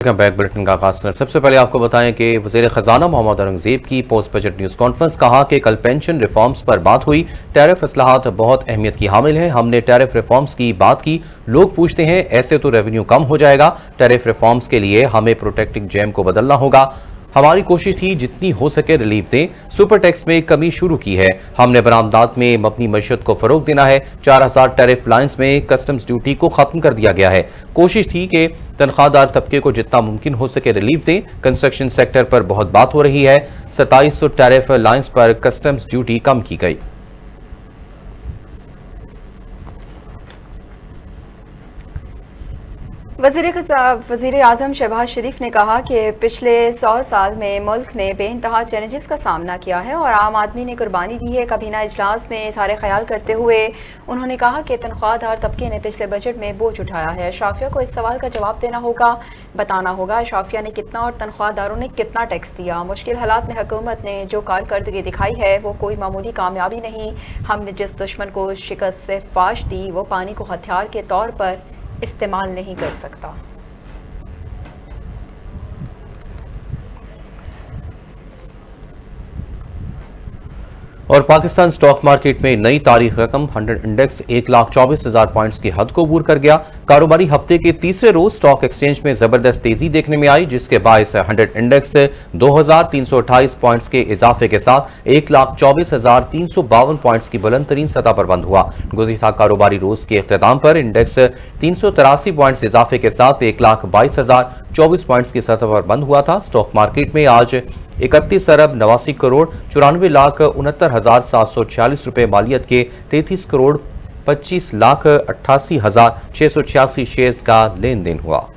Back bulletin का आगाज करें। सबसे पहले आपको बताएं कि वज़ीर ख़जाना मोहम्मद औरंगज़ेब की पोस्ट बजट न्यूज़ कॉन्फ्रेंस। कहा कि कल पेंशन रिफॉर्म्स पर बात हुई। टैरिफ इस्लाहात बहुत अहमियत की हामिल है। हमने टैरिफ रिफॉर्म्स की बात की। लोग पूछते हैं ऐसे तो रेवेन्यू कम हो जाएगा। टैरिफ रिफॉर्म्स के लिए हमें प्रोटेक्टिव जैम को बदलना होगा। हमारी कोशिश थी जितनी हो सके रिलीफ दें। सुपर टैक्स में कमी शुरू की है। हमने बरामदात में मबनी मईशत को फरोग देना है। 4000 टैरिफ लाइन्स में कस्टम्स ड्यूटी को खत्म कर दिया गया है। कोशिश थी कि तनख्वाहदार तबके को जितना मुमकिन हो सके रिलीफ दें। कंस्ट्रक्शन सेक्टर पर बहुत बात हो रही है। 2700 टैरिफ लाइन्स पर कस्टम्स ड्यूटी कम की गई। वज़ीर आज़म शहबाज शरीफ ने कहा कि पिछले 100 साल में मुल्क ने बेइंतहा चैलेंजेस का सामना किया है और आम आदमी ने कुर्बानी दी है। कबीना इजलास में सारे ख्याल करते हुए उन्होंने कहा कि तनख्वाहदार तबके ने पिछले बजट में बोझ उठाया है। अशराफिया को इस सवाल का जवाब देना होगा, बताना होगा अशराफिया ने कितना और तनख्वाहदारों ने कितना टैक्स दिया। मुश्किल हालात में हुकूमत ने जो कारकर्दगी दिखाई है वो कोई मामूली कामयाबी नहीं। हमने जिस दुश्मन को शिकस्त से फाश दी वो पानी को हथियार के तौर पर इस्तेमाल नहीं कर सकता। और पाकिस्तान स्टॉक मार्केट में नई तारीख रकम 100 इंडेक्स 1,24,000 पॉइंट्स की हद को अबूर कर गया। कारोबारी हफ्ते के तीसरे रोज स्टॉक एक्सचेंज में जबरदस्त तेजी देखने में आई, जिसके बायस 100 इंडेक्स 2,328 पॉइंट्स के इजाफे के साथ 1,24,352 पॉइंट्स की बुलंद तरीन सतह पर बंद हुआ। गुज़िश्ता कारोबारी रोज के इख्तिताम पर इंडेक्स 383 पॉइंट्स इजाफे के साथ 1,22,024 पॉइंट्स की सतह पर बंद हुआ था। स्टॉक मार्केट में आज 31 अरब 89 करोड़ 94,69,746 रुपए मालियत के 33 करोड़ 25,88,686 शेयर्स का लेन देन हुआ।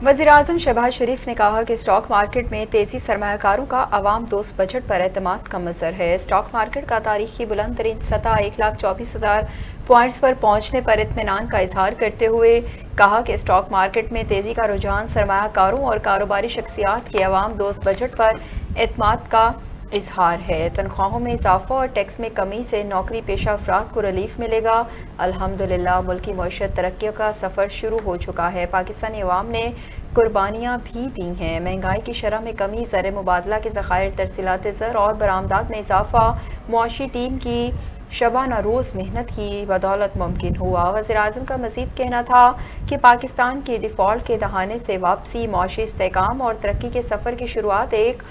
वज़ीर आज़म शहबाज शरीफ ने कहा कि स्टॉक मार्केट में तेजी सरमायाकारों का अवाम दोस्त बजट पर एतमाद का मंजर है। स्टॉक मार्केट का तारीखी बुलंद तरीन सतह 1,24,000 पॉइंट्स पर पहुंचने पर इत्मीनान का इजहार करते हुए कहा कि स्टॉक मार्केट में तेजी का रुझान सरमायाकारों और कारोबारी शख्सियात के अवाम दोस्त बजट पर एतमाद का इजहार है। तनख्वाहों में इजाफा और टैक्स में कमी से नौकरी पेशा अफराद को रिलीफ मिलेगा। अल्हम्दुलिल्लाह मुल्की मईशत तरक्की का सफ़र शुरू हो चुका है। पाकिस्तानी अवाम ने कुर्बानियाँ भी दी हैं। महंगाई की शरह में कमी, ज़र मुबादला के ज़खायर, तरसीलात ज़र और बरामदात में इजाफा मुआशी टीम की शबाना रोज़ मेहनत की बदौलत मुमकिन हुआ। वज़ीर आज़म का मज़ीद कहना था कि पाकिस्तान की डिफ़ॉल्ट के दहाने से वापसी, मुआशी इस्तेहकाम और तरक्की के सफ़र की शुरुआत एक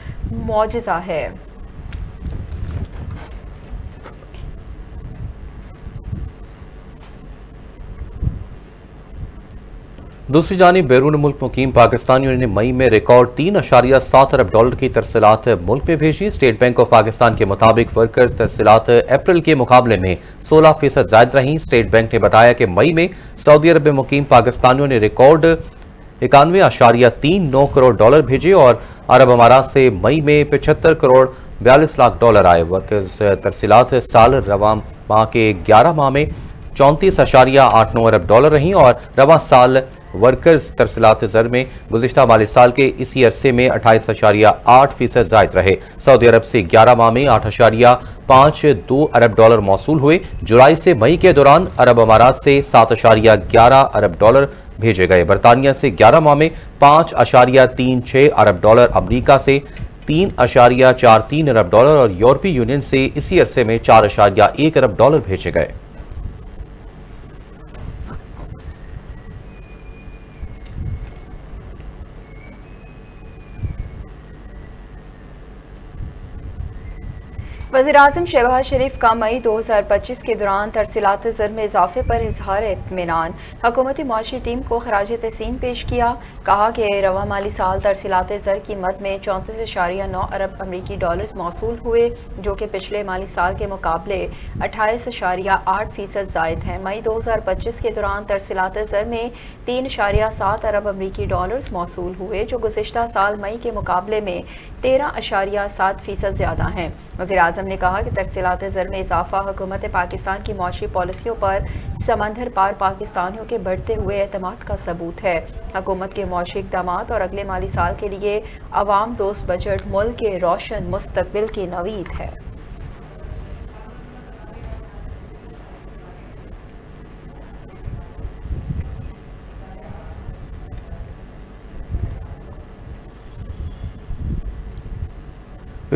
मौजज़ा है। दूसरी जानिब बैरून मुल्क मुकीम पाकिस्तानियों ने मई में रिकॉर्ड 3.7 अरब डॉलर की तरसीलात मुल्क में भेजी। स्टेट बैंक ऑफ पाकिस्तान के मुताबिक वर्कर्स तरसीलात अप्रैल के मुकाबले में 16% ज्यादा रहीं। स्टेट बैंक ने बताया कि मई में सऊदी अरब में मुकीम पाकिस्तानियों ने रिकॉर्ड 91.39 करोड़ डॉलर भेजे और अरब अमारात से मई में 75 करोड़ 42 लाख डॉलर आए। वर्कर्स तरसीलात साल रवा माह के 11 माह में 34.89 अरब डॉलर रहीं और रवा साल वर्कर्स तरसीलात ज़र में गुज़िश्ता माली साल के इसी अरसे में 28.8% ज़ायद रहे। सऊदी अरब से 11 माह में 8.52 अरब डॉलर मौसूल हुए। जुलाई से मई के दौरान अरब अमारात से 7.11 अरब डॉलर भेजे गए। बरतानिया से 11 माह में 5.36 अरब डॉलर, अमरीका से 3.43 अरब डॉलर और यूरोपीय यूनियन से इसी अरसे में 4.1 अरब डॉलर भेजे गए। वज़ीर आज़म शहबाज शरीफ का मई 2025 के दौरान तरसीलात ज़र में इजाफे पर इजहार इत्मीनान। हुकूमती मुआशी टीम को खराज तहसीन पेश किया। कहा कि रवा माली साल तरसीलात ज़र की मद में 34.9 अरब अमरीकी डॉलर मौसूल हुए, जो कि पिछले माली साल के मुकाबले 28.8% ज़ायद हैं। मई 2025 के दौरान तरसीलात ज़र में 3.7 अरब अमरीकी डॉलर मौसूल हुए, जो गुज़िश्ता साल मई के मुकाबले में 13.7% ज़्यादा हैं। वज़ीर आज़म ने कहा कि तरसीलात ज़र में इजाफा हुकूमत पाकिस्तान की मुआशी पॉलिसियों पर समंदर पार पाकिस्तानियों के बढ़ते हुए एतमाद का सबूत है। हुकूमत के मुआशी इक़दामात और अगले माली साल के लिए अवाम दोस्त बजट मुल्क के रोशन मुस्तकबिल की नवीद है।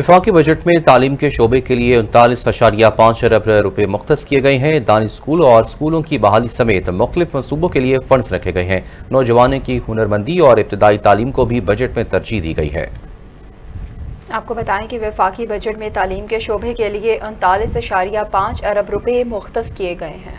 वफाकी बजट में तालीम के शोबे के लिए 39.5 अरब रुपए मुख्तस किए गए हैं। दानिश स्कूल और स्कूलों की बहाली समेत मुख्तलिफ मनसूबों के लिए फंड्स रखे गए हैं। नौजवानों की हुनरमंदी और इब्तदाई तालीम को भी बजट में तरजीह दी गई है। आपको बताएं कि वफाकी बजट में तालीम के शोबे के लिए 39.5 अरब रुपए मुख्तस किए गए हैं।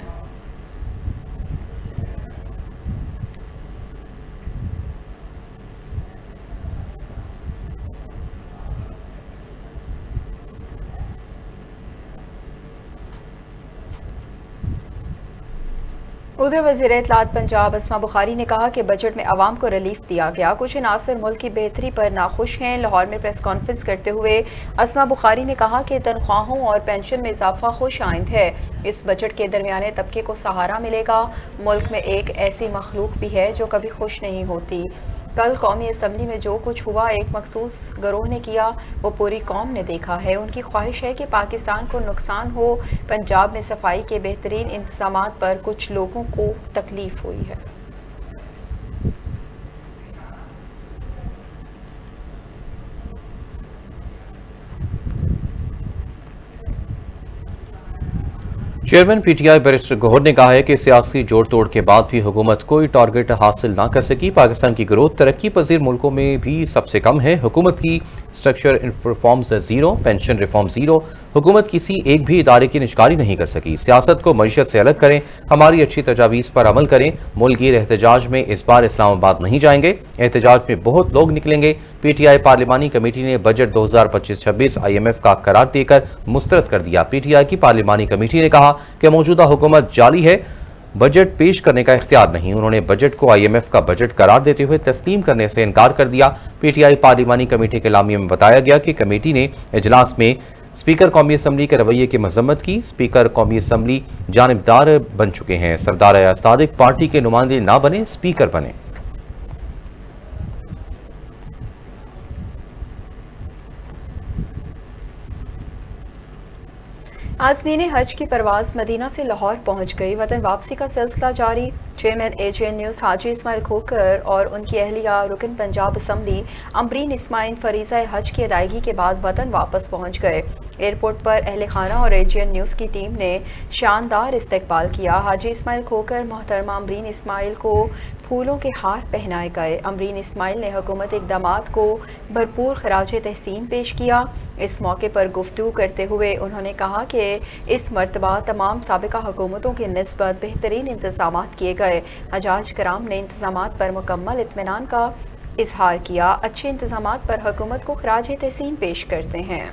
उधर वज़ीर इत्तलात पंजाब अस्मा बुखारी ने कहा कि बजट में अवाम को रिलीफ दिया गया। कुछ अनासर मुल्क की बेहतरी पर नाखुश हैं। लाहौर में प्रेस कॉन्फ्रेंस करते हुए अस्मा बुखारी ने कहा कि तनख्वाहों और पेंशन में इजाफा खुश आइंद है। इस बजट के दरमियाने तबके को सहारा मिलेगा। मुल्क में एक ऐसी मखलूक भी है जो कभी खुश नहीं होती। कल कौमी असम्बली में जो कुछ हुआ एक मखसूस गिरोह ने किया वो पूरी कौम ने देखा है। उनकी ख्वाहिश है कि पाकिस्तान को नुकसान हो। पंजाब में सफाई के बेहतरीन इंतजामात पर कुछ लोगों को तकलीफ हुई है। चेयरमैन पीटीआई बैरिस्टर गौहर ने कहा है कि सियासी जोड़ तोड़ के बाद भी हुकूमत कोई टारगेट हासिल ना कर सकी। पाकिस्तान की ग्रोथ तरक्की पजीर मुल्कों में भी सबसे कम है। हुकूमत की structure reforms zero, pension reform zero. हुकूमत किसी एक भी इदारे की निजकारी नहीं कर सकी। सियासत को मईशत से अलग करें, हमारी अच्छी तजावीज़ पर अमल करें। मुल्कीर एहतजाज में इस बार इस्लामाबाद नहीं जाएंगे। एहतजाज में बहुत लोग निकलेंगे। पीटीआई पार्लिमानी कमेटी ने बजट 2025-26 IMF का करार देकर मुस्तरद कर दिया। पीटीआई की पार्लिमानी कमेटी ने कहा कि मौजूदा हुकूमत जाली है, बजट पेश करने का इख्तियार नहीं। उन्होंने बजट को IMF का बजट करार देते हुए तस्लीम करने से इनकार कर दिया। पीटीआई पार्लिमानी कमेटी के लामिया में बताया गया कि कमेटी ने इजलास में स्पीकर कौमी असम्बली के रवैये की मजम्मत की। स्पीकर कौमी असम्बली जानिबदार बन चुके हैं। सरदार अयाज पार्टी के नुमाइंदे ना बने, स्पीकर बने। आज़मीन हज की परवाज़ मदीना से लाहौर पहुंच गई। वतन वापसी का सिलसिला जारी। चेयरमैन AGN न्यूज़ हाजी इस्माइल खोकर और उनकी अहलिया रुकन पंजाब असम्बली अम्बरीन इस्माइल फरीज़ा हज की अदायगी के बाद वतन वापस पहुंच गए। एयरपोर्ट पर अहल खाना और AGN न्यूज़ की टीम ने शानदार इस्तकबाल किया। हाजी इस्माइल खोकर मोहतरमा अम्बरीन इस्माइल को फूलों के हार पहनाए गए। अम्बरीन इस्माइल ने हुकूमत इक़दामात को भरपूर खराज तहसीन पेश किया। इस मौके पर गुफ्तगू करते हुए उन्होंने कहा कि इस मरतबा तमाम साबिका हुकूमतों की निस्बत बेहतरीन इंतज़ामात किए गए। हजाज कराम ने इंतज़ामात पर मुकम्मल इत्मीनान का इजहार किया। अच्छे इंतज़ामात पर हुकूमत को खराज तहसीन पेश करते हैं।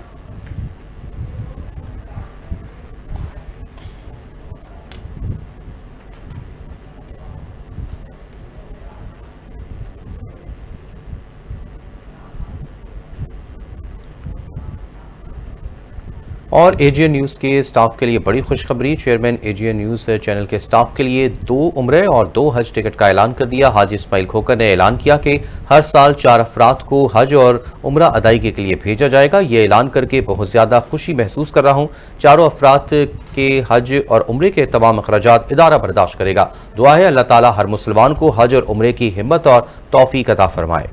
और AGN न्यूज़ के स्टाफ के लिए बड़ी खुशखबरी। चेयरमैन AGN न्यूज़ चैनल के स्टाफ के लिए 2 उम्रे और 2 हज टिकट का ऐलान कर दिया। हाजी इस्माइल खोकर ने ऐलान किया कि हर साल 4 अफराद को हज और उम्रा अदायगी के लिए भेजा जाएगा। ये ऐलान करके बहुत ज़्यादा खुशी महसूस कर रहा हूँ। चारों अफराद के हज और उम्रे के तमाम अखराजात इदारा बर्दाश्त करेगा। दुआ है अल्लाह ताला हर मुसलमान को हज और उम्रे की हिम्मत और तौफीक अता फरमाए।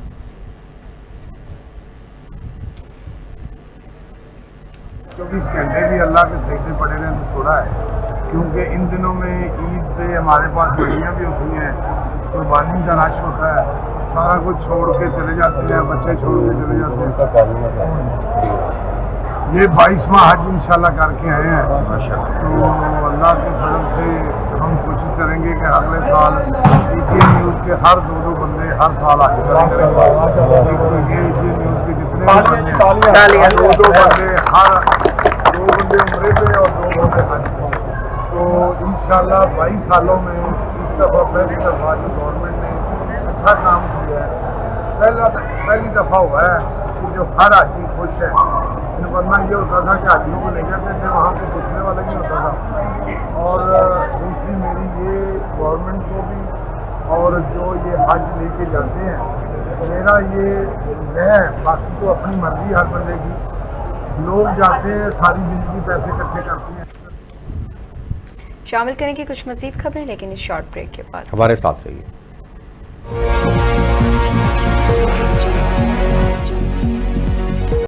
24 घंटे भी अल्लाह के सजदे पड़े रहें तो थोड़ा है, क्योंकि इन दिनों में ईद पे हमारे पास बड़ियाँ भी होती हैं, कुर्बानी का रश होता है, सारा कुछ छोड़ के चले जाते हैं, बच्चे छोड़ के चले जाते हैं। ये 22वां हज इंशाल्लाह करके आए हैं, तो अल्लाह के फजल से हम कोशिश करेंगे कि अगले साल AGN न्यूज़ के हर 2 बंदे हर साल हज करेंगे। AGN न्यूज़ के जितने बंदे 2 बंदे हर 2 बंदे उम्रे पे और 2 बंदे हज पे। तो इंशाल्लाह 22 सालों में इस दफ़ा पहली दफ़ा जो गवर्नमेंट ने अच्छा काम किया है, पहली दफ़ा हुआ है कि जो हर आदमी खुश है। वरना ये होता था कि आदमियों को ले जाते थे, वहाँ पे पूछने वाला नहीं होता था। और दूसरी मेरी ये गवर्नमेंट को भी और जो ये हज लेके जाते हैं, मेरा ये है, बाकी तो अपनी मर्जी हर बंदे की। लोग जाते हैं सारी जिंदगी पैसे इकट्ठे करते हैं। शामिल करेंगे कुछ मज़ीद खबरें, लेकिन इस शॉर्ट ब्रेक के बाद हमारे साथ रहिए।